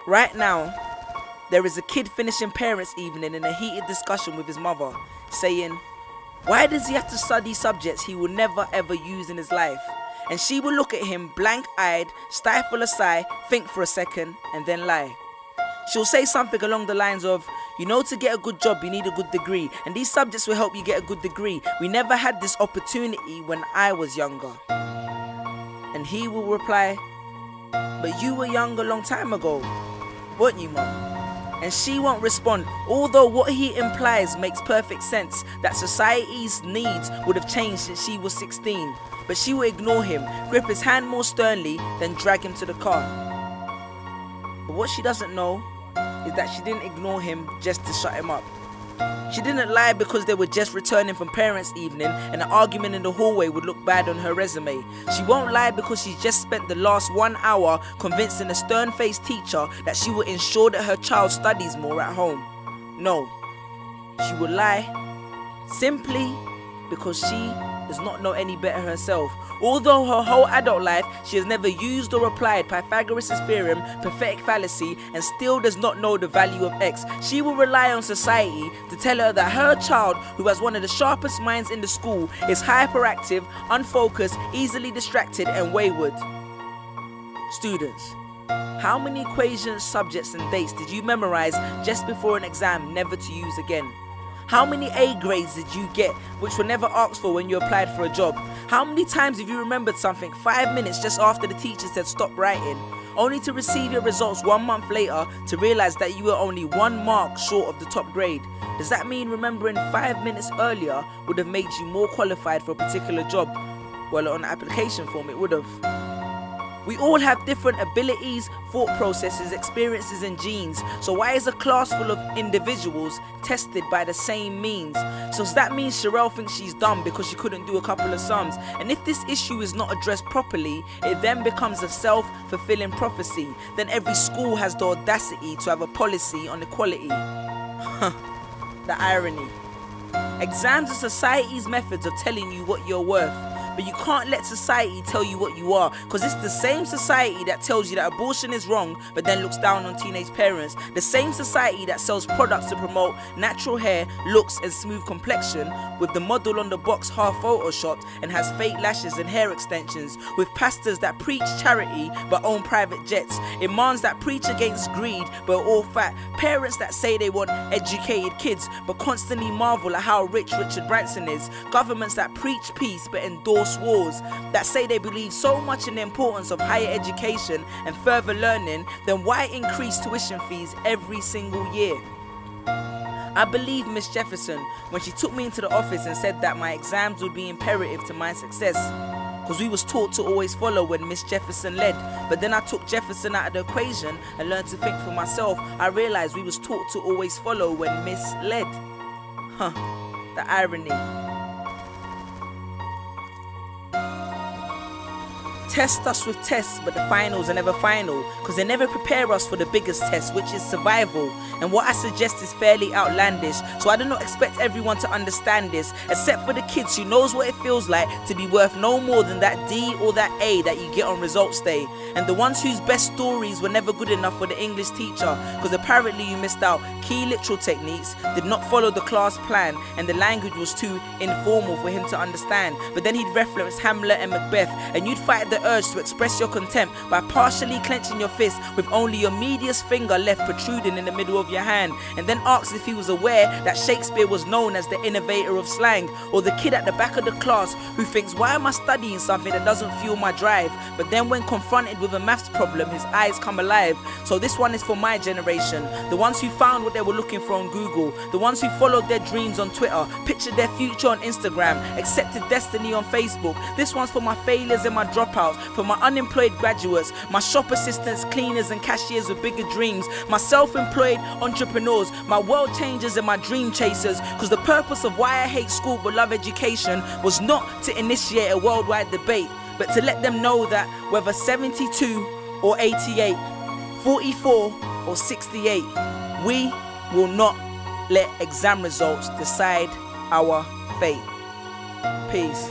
Right now, there is a kid finishing parents' evening in a heated discussion with his mother, saying, why does he have to study subjects he will never ever use in his life? And she will look at him blank-eyed, stifle a sigh, think for a second, and then lie. She'll say something along the lines of, you know, to get a good job you need a good degree, and these subjects will help you get a good degree. We never had this opportunity when I was younger. And he will reply, but you were young a long time ago, weren't you, Mum? And she won't respond, although what he implies makes perfect sense, that society's needs would have changed since she was 16. But she will ignore him, grip his hand more sternly, then drag him to the car. But what she doesn't know is that she didn't ignore him just to shut him up. She didn't lie because they were just returning from parents' evening and an argument in the hallway would look bad on her resume. She won't lie because she's just spent the last 1 hour convincing a stern-faced teacher that she will ensure that her child studies more at home. No, she will lie simply because she does not know any better herself. Although her whole adult life she has never used or applied Pythagoras' theorem, pathetic fallacy, and still does not know the value of x, she will rely on society to tell her that her child, who has one of the sharpest minds in the school, is hyperactive, unfocused, easily distracted, and wayward. Students, how many equations, subjects, and dates did you memorize just before an exam never to use again? How many A grades did you get which were never asked for when you applied for a job? How many times have you remembered something 5 minutes just after the teacher said stop writing, only to receive your results 1 month later to realize that you were only 1 mark short of the top grade? Does that mean remembering 5 minutes earlier would have made you more qualified for a particular job? Well, on the application form it would have. We all have different abilities, thought processes, experiences, and genes. So why is a class full of individuals tested by the same means? So does that mean Sherelle thinks she's dumb because she couldn't do a couple of sums? And if this issue is not addressed properly, it then becomes a self-fulfilling prophecy. Then every school has the audacity to have a policy on equality. The irony. Exams are society's methods of telling you what you're worth. But you can't let society tell you what you are, because it's the same society that tells you that abortion is wrong but then looks down on teenage parents. The same society that sells products to promote natural hair, looks and smooth complexion, with the model on the box half photoshopped and has fake lashes and hair extensions, with pastors that preach charity but own private jets, imams that preach against greed but are all fat, parents that say they want educated kids but constantly marvel at how rich Richard Branson is, governments that preach peace but endorse wars, that say they believe so much in the importance of higher education and further learning, then why increase tuition fees every single year? I believe Miss Jefferson when she took me into the office and said that my exams would be imperative to my success, because we was taught to always follow when Miss Jefferson led. But then I took Jefferson out of the equation and learned to think for myself. I realized we was taught to always follow when Miss led. The irony. Test us with tests, but the finals are never final, because they never prepare us for the biggest test, which is survival. And what I suggest is fairly outlandish, so I do not expect everyone to understand this, except for the kids who knows what it feels like to be worth no more than that D or that A that you get on results day, and the ones whose best stories were never good enough for the English teacher, because apparently you missed out key literal techniques, did not follow the class plan, and the language was too informal for him to understand. But then he'd reference Hamlet and Macbeth, and you'd fight the urge to express your contempt by partially clenching your fist with only your medius finger left protruding in the middle of your hand, and then asked if he was aware that Shakespeare was known as the innovator of slang. Or the kid at the back of the class who thinks, why am I studying something that doesn't fuel my drive? But then when confronted with a maths problem, his eyes come alive. So this one is for my generation, the ones who found what they were looking for on Google, the ones who followed their dreams on Twitter, pictured their future on Instagram, accepted destiny on Facebook. This one's for my failures and my dropouts, for my unemployed graduates, my shop assistants, cleaners and cashiers with bigger dreams, my self-employed entrepreneurs, my world changers and my dream chasers, because the purpose of why I hate school but love education was not to initiate a worldwide debate, but to let them know that whether 72 or 88, 44 or 68, we will not let exam results decide our fate. Peace.